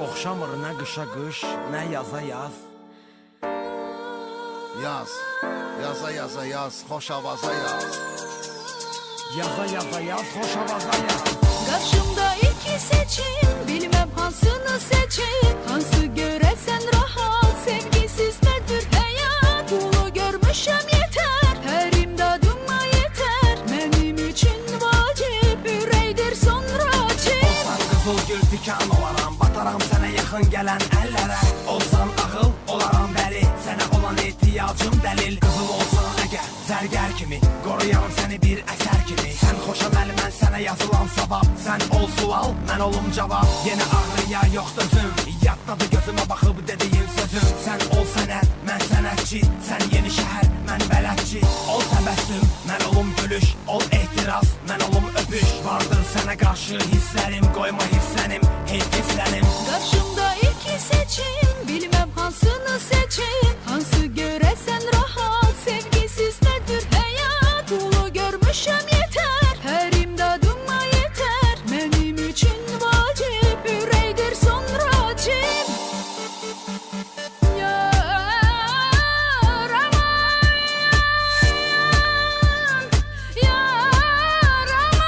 Oxşamır nə qışa qış, nə yaza yaz. Yaz, yaza yaza yaz, xoş avaza yaz. Yaza yaza yaz, xoş avaza yaz. Karşımda iki seçim, bilmem hansını seçim. Hansı göresen rahat, sevgisiz nedir hayat. Bunu görmüşem yeter, her imdadıma yeter. Benim için vacip, üreydir sonra cip. Olsan qızıl gül tikan olaram, bataram sənə yaxın gələn əllərə. Olsan ağıl, olaram bəli, sənə olan ehtiyacım dəlil. Qızıl olsan əgər, zərgər kimi, qoruyaram səni bir əsər kimi. Sən xoşam əli, mən sənə yazılan savab. Sən ol sual, mən olum cavab. Yenə ağrıya yox dözüm, yaddadır gözümə baxıb dediyin sözüm. Sən ol sənət, mən sənətçi, sən yeni şəhər, mən bələdçi. Ol təbəssüm, mən olum gülüş, ol ehtiras, mən olum öpüş. Vardır sənə qarşı hisslərim, qoyma hisslənim, heyf hisslənim. Karşımda iki seçim, bilmem hansını seçim. Hansı göresen rahat, sevgisiz nedir hayat. Bunu görmüşem yeter, her imdadıma yeter. Benim için vacip, üreydir sonra cip. Yar aman, yar aman,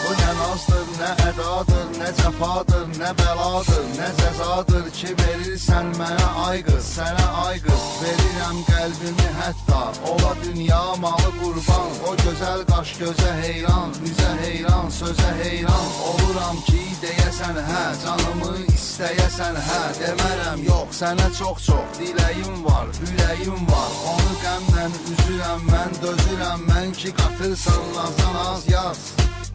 Bu nə nazdır, nə ədadır, nə cəfadır, nə bəladır, nə cəzadır ki verirsən mənə ay qız, sənə ay qız. Verirəm qəlbimi hətta, ola dünya malı qurban. O gözəl qaş gözə heyran, üzə heyran, sözə heyran. Oluram ki deyəsən hə, canımı istəyəsən hə. Demərəm yox, sənə çox-çox diləyim var, ürəyim var. Onu qəmlə üzürəm mən, dözürəm mən ki qatırsan nazan az yaz.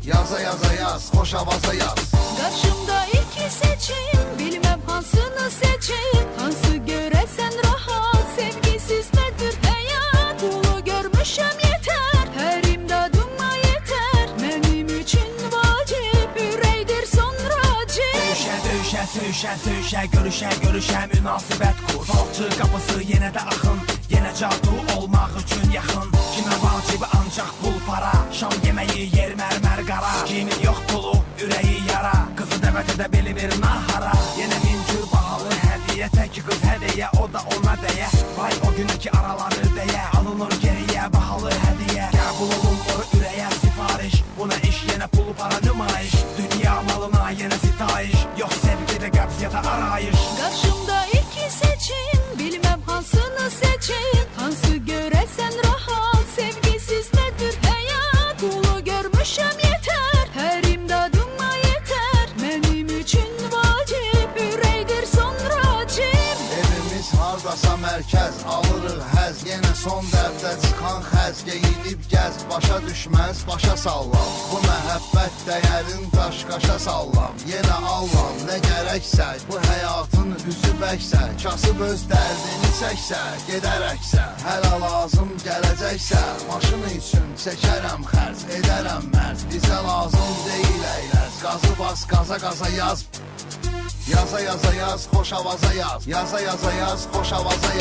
Yaza yaza yaz, xoş avaza yaz. Karşımda iki seçim, bilmem hansını seçim. Hansı göresen rahat, sevgisiz nedir hayat. Bunu görmüşem yeter, her imdadıma yeter. Benim için vacip, üreydir sonra cip. Döyüşə, döyüşə, söyüşə, söyüşə, görüşə, görüşə, münasibət kur. Falçı qapısı yenə də axın, yenə cadu olmaq üçün yaxın. Kimə vacibi ancaq pul para, şam yeməyi yer mərmər qara. Kimin yox pulu, ürəyi yara, qızı dəvət edə beli bir nahara. Yenə min cür bahalı hədiyyə, tək qız hədiyyə, o da ona dəyə. Vay o günkü araları deyə, alınır geriyə bahalı hədiyyə. Qəbul olunur ürəyə sifariş, buna iş yenə pul para nümayiş. Dünya malına yenə sitayiş, yox sevgidə qəbz ya da arayış. Karşımda iki seçim, bilmem hansını seçim. Hansı göresen rahat, sevgisiz nedir hayat. Bunu görmüşem yeter, her imdadıma yeter. Benim için vacip, üreydir sonra cip. Evimiz hardasa mərkəz, alırıq həz. Yenə son dərddə çıxan xəz. Geyinib gəz, başa düşməz, başa sallam. Bu məhəbbət dəyərin daş-qaşa sallam. Yenə allam, nə gərəksə, bu həyatın üzü bəksə. Kasıb öz dərdini çəksə, gedərəksə. Hələ lazım gələcəksə, maşını üçün çəkərəm xərc, edərəm mərc. Bizə lazım deyil əyləz, qazı bas, qaza qaza yaz. Yaza yaza yaz, xoş avaza yaz. Yaza yaza yaz, xoş avaza yaz.